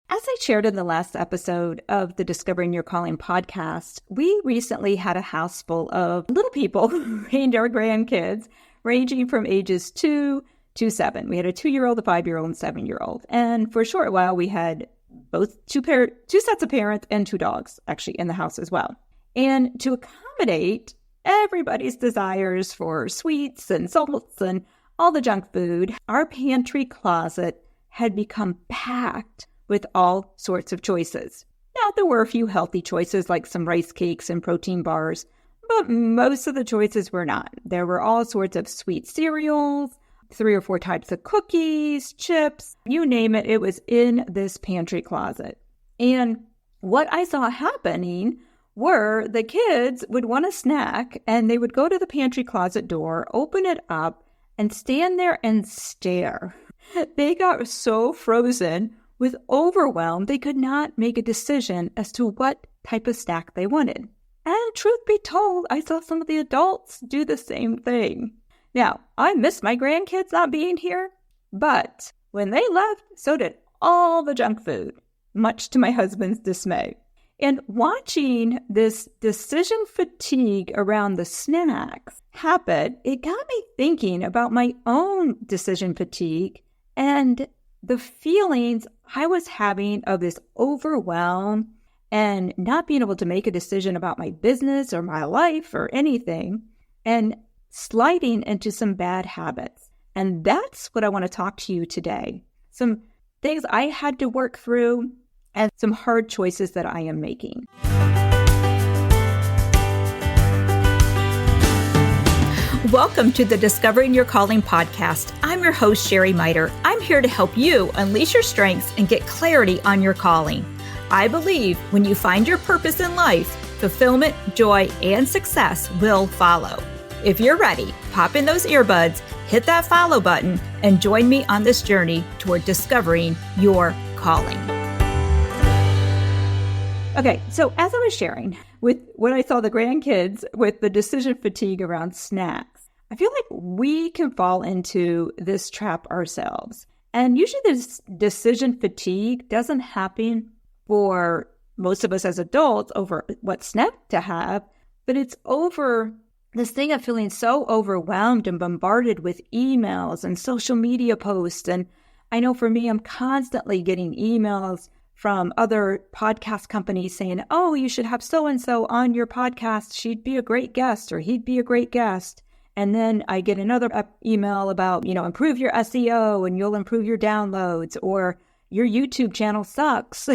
As I shared in the last episode of the Discovering Your Calling podcast, we recently had a house full of little people and our grandkids ranging from ages 2 to 7. We had a 2-year-old, a 5-year-old, and 7-year-old. And for a short while, we had both two sets of parents and 2 dogs actually in the house as well. And to accommodate everybody's desires for sweets and salts and all the junk food, our pantry closet had become packed with all sorts of choices. Now, there were a few healthy choices like some rice cakes and protein bars, but most of the choices were not. There were all sorts of sweet cereals, 3 or 4 types of cookies, chips, you name it, it was in this pantry closet. And what I saw happening were the kids would want a snack and they would go to the pantry closet door, open it up, and stand there and stare. They got so frozen with overwhelm, they could not make a decision as to what type of snack they wanted. And truth be told, I saw some of the adults do the same thing. Now, I miss my grandkids not being here, but when they left, so did all the junk food, much to my husband's dismay. And watching this decision fatigue around the snacks happen, it got me thinking about my own decision fatigue and the feelings I was having of this overwhelm and not being able to make a decision about my business or my life or anything and sliding into some bad habits. And that's what I want to talk to you today. Some things I had to work through and some hard choices that I am making. Welcome to the Discovering Your Calling podcast. I'm your host, Sheri Miter. I'm here to help you unleash your strengths and get clarity on your calling. I believe when you find your purpose in life, fulfillment, joy, and success will follow. If you're ready, pop in those earbuds, hit that follow button, and join me on this journey toward discovering your calling. Okay, so as I was sharing with when I saw the grandkids with the decision fatigue around snacks, I feel like we can fall into this trap ourselves. And usually this decision fatigue doesn't happen for most of us as adults over what snack to have, but it's over this thing of feeling so overwhelmed and bombarded with emails and social media posts. And I know for me, I'm constantly getting emails from other podcast companies saying, oh, you should have so-and-so on your podcast. She'd be a great guest or he'd be a great guest. And then I get another email about, improve your SEO and you'll improve your downloads, or your YouTube channel sucks.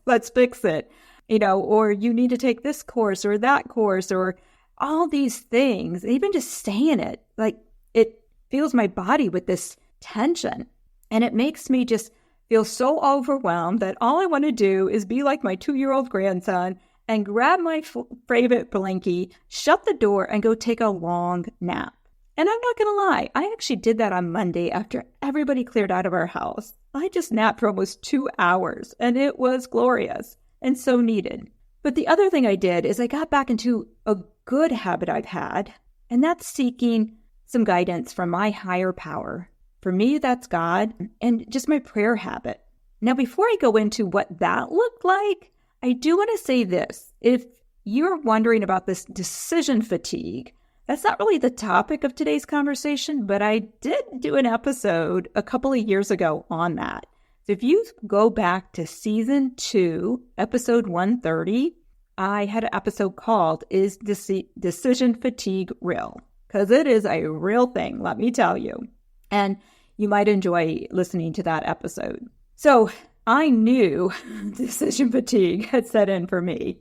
let's fix it. Or you need to take this course or that course, or all these things. Even just saying it, like it fills my body with this tension. And it makes me just feel so overwhelmed that all I want to do is be like my 2-year-old grandson and grab my favorite blankie, shut the door, and go take a long nap. And I'm not going to lie, I actually did that on Monday after everybody cleared out of our house. I just napped for almost 2 hours, and it was glorious and so needed. But the other thing I did is I got back into a good habit I've had, and that's seeking some guidance from my higher power. For me, that's God, and just my prayer habit. Now, before I go into what that looked like, I do want to say this. If you're wondering about this decision fatigue, that's not really the topic of today's conversation, but I did do an episode a couple of years ago on that. So if you go back to season 2, episode 130, I had an episode called Is Decision Fatigue Real? Because it is a real thing, let me tell you. And you might enjoy listening to that episode. So I knew decision fatigue had set in for me,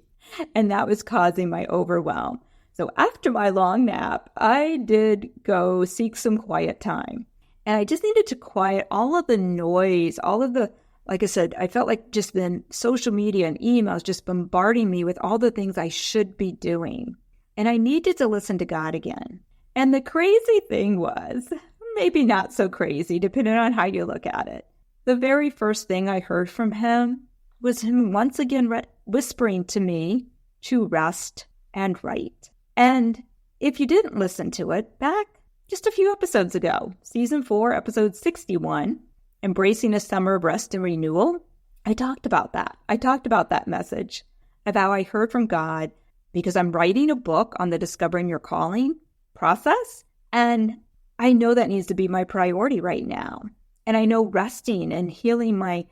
and that was causing my overwhelm. So after my long nap, I did go seek some quiet time. And I just needed to quiet all of the noise, all of the, like I said, I felt like just the social media and emails just bombarding me with all the things I should be doing. And I needed to listen to God again. And the crazy thing was, maybe not so crazy, depending on how you look at it, the very first thing I heard from him was him once again whispering to me to rest and write. And if you didn't listen to it, back just a few episodes ago, season 4, episode 61, Embracing a Summer of Rest and Renewal, I talked about that. I talked about that message of how I heard from God because I'm writing a book on the Discovering Your Calling process. And I know that needs to be my priority right now. And I know resting and healing my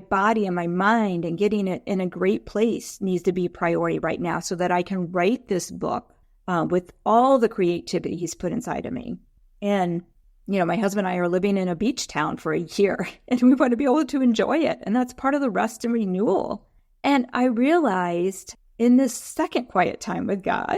body and my mind and getting it in a great place needs to be a priority right now so that I can write this book with all the creativity He's put inside of me. And, my husband and I are living in a beach town for a year and we want to be able to enjoy it. And that's part of the rest and renewal. And I realized in this second quiet time with God,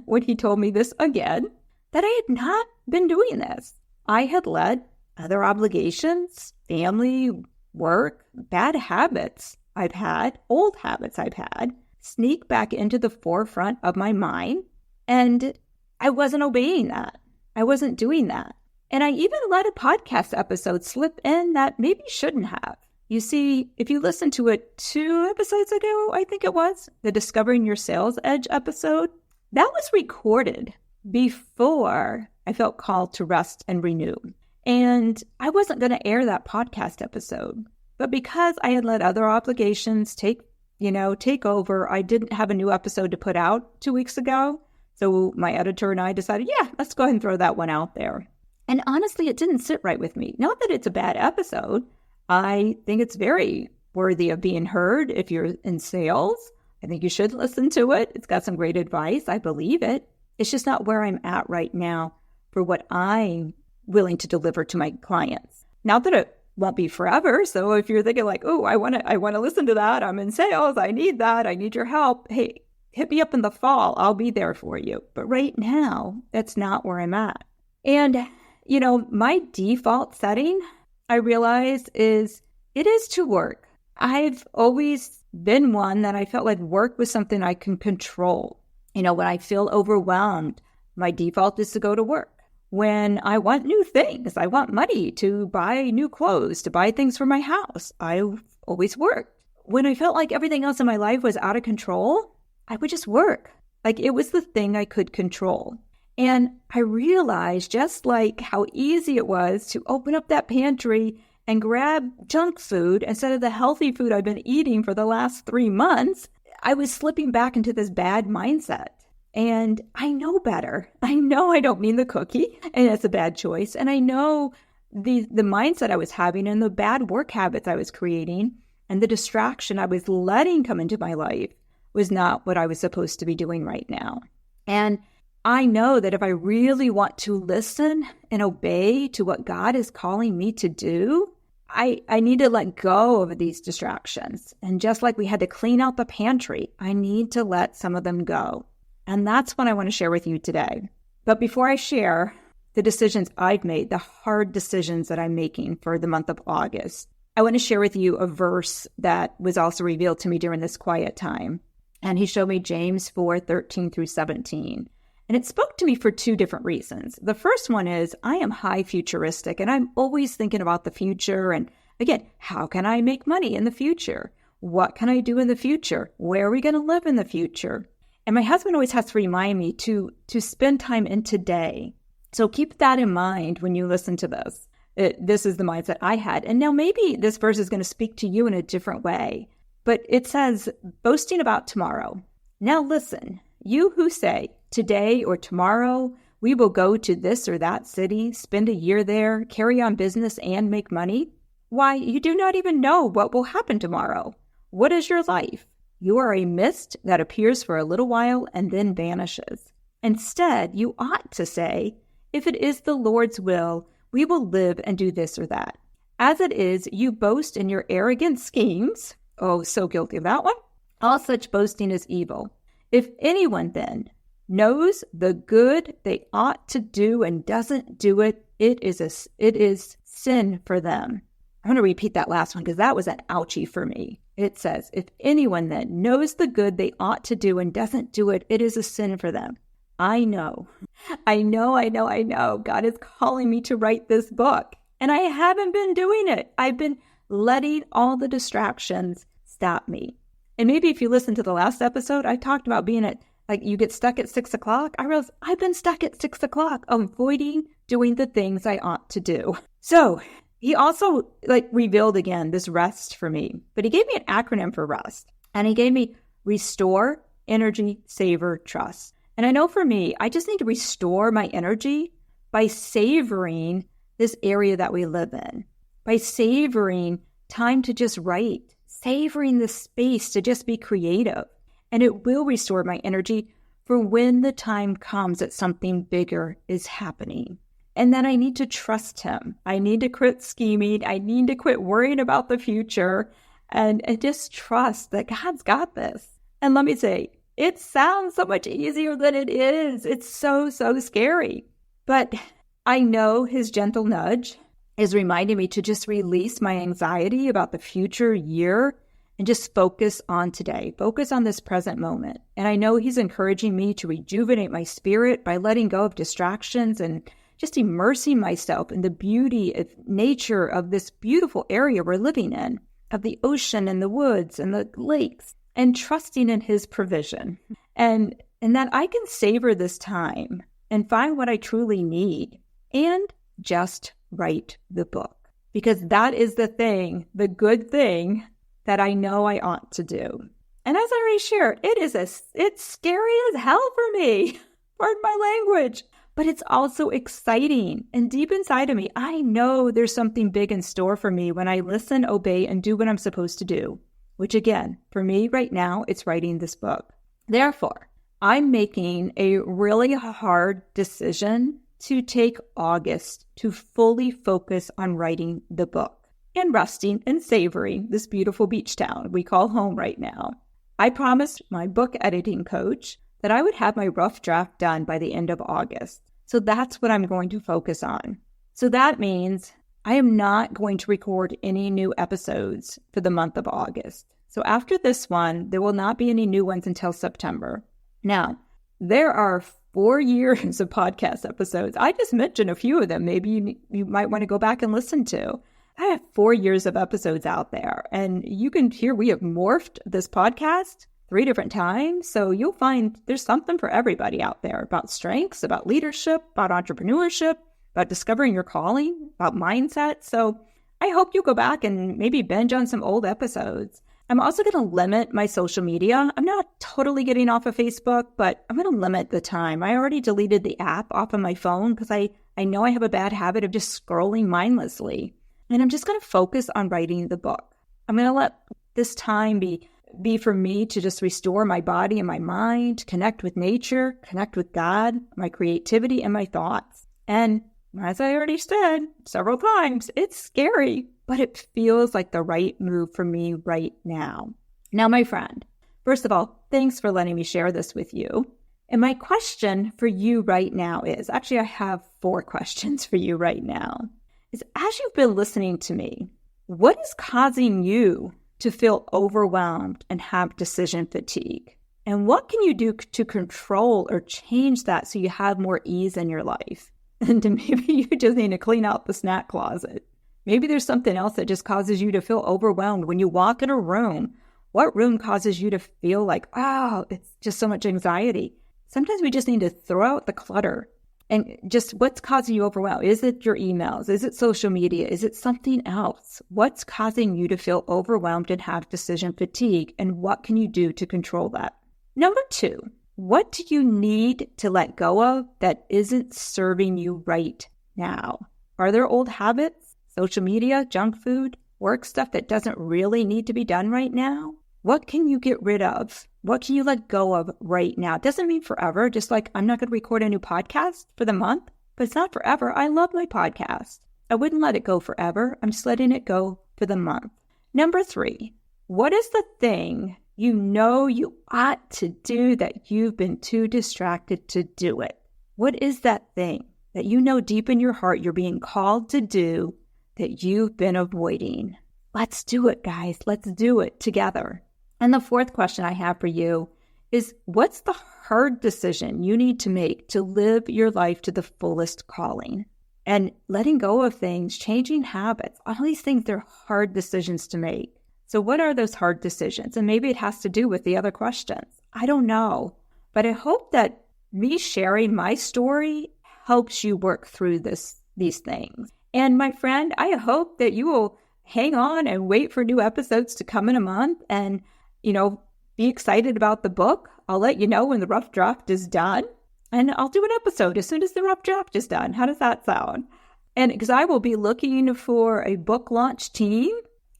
when He told me this again, that I had not been doing this. I had let other obligations, family, work, bad habits I've had, old habits I've had, sneak back into the forefront of my mind. And I wasn't obeying that. I wasn't doing that. And I even let a podcast episode slip in that maybe shouldn't have. You see, if you listen to it 2 episodes ago, I think it was, the Discovering Your Sales Edge episode, that was recorded before I felt called to rest and renew. And I wasn't going to air that podcast episode. But because I had let other obligations take over, I didn't have a new episode to put out 2 weeks ago. So my editor and I decided, let's go ahead and throw that one out there. And honestly, it didn't sit right with me. Not that it's a bad episode. I think it's very worthy of being heard if you're in sales. I think you should listen to it. It's got some great advice. I believe it. It's just not where I'm at right now for what I'm willing to deliver to my clients. Not that it won't be forever. So if you're thinking like, oh, I want to listen to that. I'm in sales. I need that. I need your help. Hey, hit me up in the fall. I'll be there for you. But right now, that's not where I'm at. And, my default setting, I realized it is to work. I've always been one that I felt like work was something I can control. When I feel overwhelmed, my default is to go to work. When I want new things, I want money to buy new clothes, to buy things for my house, I've always worked. When I felt like everything else in my life was out of control, I would just work. Like it was the thing I could control. And I realized just like how easy it was to open up that pantry and grab junk food instead of the healthy food I've been eating for the last 3 months, I was slipping back into this bad mindset. And I know better. I know I don't mean the cookie and it's a bad choice. And I know the mindset I was having and the bad work habits I was creating and the distraction I was letting come into my life was not what I was supposed to be doing right now. And I know that if I really want to listen and obey to what God is calling me to do, I need to let go of these distractions. And just like we had to clean out the pantry, I need to let some of them go. And that's what I want to share with you today. But before I share the decisions I've made, the hard decisions that I'm making for the month of August, I want to share with you a verse that was also revealed to me during this quiet time. And He showed me James 4:13 through 17. And it spoke to me for 2 different reasons. The first one is I am high futuristic and I'm always thinking about the future. And again, how can I make money in the future? What can I do in the future? Where are we going to live in the future? And my husband always has to remind me to spend time in today. So keep that in mind when you listen to this. This is the mindset I had. And now maybe this verse is going to speak to you in a different way. But it says, boasting about tomorrow. Now listen, you who say, today or tomorrow, we will go to this or that city, spend a year there, carry on business and make money. Why, you do not even know what will happen tomorrow. What is your life? You are a mist that appears for a little while and then vanishes. Instead, you ought to say, if it is the Lord's will, we will live and do this or that. As it is, you boast in your arrogant schemes. Oh, so guilty of that one. All such boasting is evil. If anyone then knows the good they ought to do and doesn't do it, it is sin for them. I'm going to repeat that last one because that was an ouchie for me. It says, if anyone then knows the good they ought to do and doesn't do it, it is a sin for them. I know. God is calling me to write this book. And I haven't been doing it. I've been letting all the distractions stop me. And maybe if you listen to the last episode, I talked about being you get stuck at 6 o'clock. I realized I've been stuck at 6 o'clock, avoiding doing the things I ought to do. So he also revealed again this rest for me, but he gave me an acronym for rest, and he gave me restore, energy, savor, trust. And I know for me, I just need to restore my energy by savoring this area that we live in, by savoring time to just write, savoring the space to just be creative. And it will restore my energy for when the time comes that something bigger is happening. And then I need to trust him. I need to quit scheming. I need to quit worrying about the future and just trust that God's got this. And let me say, it sounds so much easier than it is. It's so scary. But I know his gentle nudge is reminding me to just release my anxiety about the future year and just focus on today, focus on this present moment. And I know he's encouraging me to rejuvenate my spirit by letting go of distractions and just immersing myself in the beauty of nature of this beautiful area we're living in, of the ocean and the woods and the lakes, and trusting in his provision. And that I can savor this time and find what I truly need and just write the book. Because that is the good thing that I know I ought to do. And as I already shared, it's scary as hell for me. Pardon my language. But it's also exciting. And deep inside of me, I know there's something big in store for me when I listen, obey, and do what I'm supposed to do. Which again, for me right now, it's writing this book. Therefore, I'm making a really hard decision to take August to fully focus on writing the book and resting and savoring this beautiful beach town we call home right now. I promised my book editing coach that I would have my rough draft done by the end of August. So that's what I'm going to focus on. So that means I am not going to record any new episodes for the month of August. So after this one, there will not be any new ones until September. Now, there are 4 years of podcast episodes. I just mentioned a few of them. Maybe you might want to go back and listen to. I have 4 years of episodes out there. And you can hear we have morphed this podcast 3 different times. So you'll find there's something for everybody out there about strengths, about leadership, about entrepreneurship, about discovering your calling, about mindset. So I hope you'll go back and maybe binge on some old episodes. I'm also going to limit my social media. I'm not totally getting off of Facebook, but I'm going to limit the time. I already deleted the app off of my phone because I know I have a bad habit of just scrolling mindlessly. And I'm just going to focus on writing the book. I'm going to let this time be for me to just restore my body and my mind, connect with nature, connect with God, my creativity, and my thoughts. And as I already said several times, it's scary, but it feels like the right move for me right now. Now, my friend, first of all, thanks for letting me share this with you. And my question for you right now is, actually, I have 4 questions for you right now, is as you've been listening to me, what is causing you to feel overwhelmed and have decision fatigue? And what can you do to control or change that so you have more ease in your life? And maybe you just need to clean out the snack closet. Maybe there's something else that just causes you to feel overwhelmed when you walk in a room. What room causes you to feel like, oh, it's just so much anxiety? Sometimes we just need to throw out the clutter and just what's causing you overwhelmed. Is it your emails? Is it social media? Is it something else? What's causing you to feel overwhelmed and have decision fatigue? And what can you do to control that? Number 2, what do you need to let go of that isn't serving you right now? Are there old habits, social media, junk food, work stuff that doesn't really need to be done right now? What can you get rid of? What can you let go of right now? It doesn't mean forever, just like I'm not going to record a new podcast for the month, but it's not forever. I love my podcast. I wouldn't let it go forever. I'm just letting it go for the month. Number 3, what is the thing you know you ought to do that you've been too distracted to do it? What is that thing that you know deep in your heart you're being called to do that you've been avoiding? Let's do it, guys. Let's do it together. And the 4th question I have for you is, what's the hard decision you need to make to live your life to the fullest calling? And letting go of things, changing habits, all these things, they're hard decisions to make. So what are those hard decisions? And maybe it has to do with the other questions. I don't know. But I hope that me sharing my story helps you work through these things. And my friend, I hope that you will hang on and wait for new episodes to come in a month and, be excited about the book. I'll let you know when the rough draft is done. And I'll do an episode as soon as the rough draft is done. How does that sound? And because I will be looking for a book launch team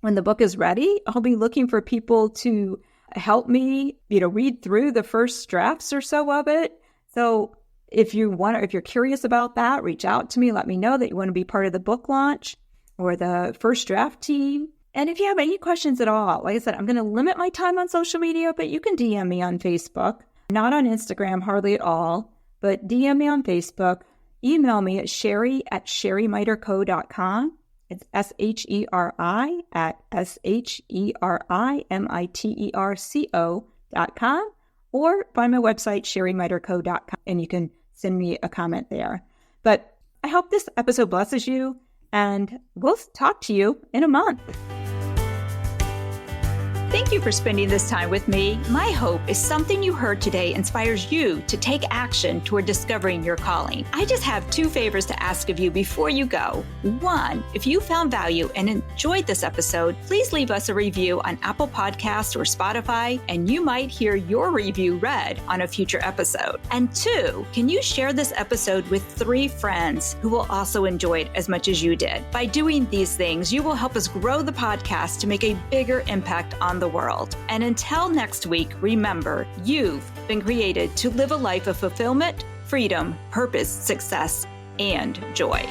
when the book is ready, I'll be looking for people to help me, read through the first drafts or so of it. So if you're curious about that, reach out to me. Let me know that you want to be part of the book launch or the first draft team. And if you have any questions at all, like I said, I'm going to limit my time on social media, but you can DM me on Facebook. Not on Instagram, hardly at all, but DM me on Facebook. Email me at sheri@sherimiterco.com. It's SHERI at SHERIMITERCO.com, or find my website, sherimiterco.com, and you can send me a comment there. But I hope this episode blesses you, and we'll talk to you in a month. Thank you for spending this time with me. My hope is something you heard today inspires you to take action toward discovering your calling. I just have 2 favors to ask of you before you go. 1, if you found value and enjoyed this episode, please leave us a review on Apple Podcasts or Spotify, and you might hear your review read on a future episode. And 2, can you share this episode with 3 friends who will also enjoy it as much as you did? By doing these things, you will help us grow the podcast to make a bigger impact on the world. And until next week, remember, you've been created to live a life of fulfillment, freedom, purpose, success, and joy.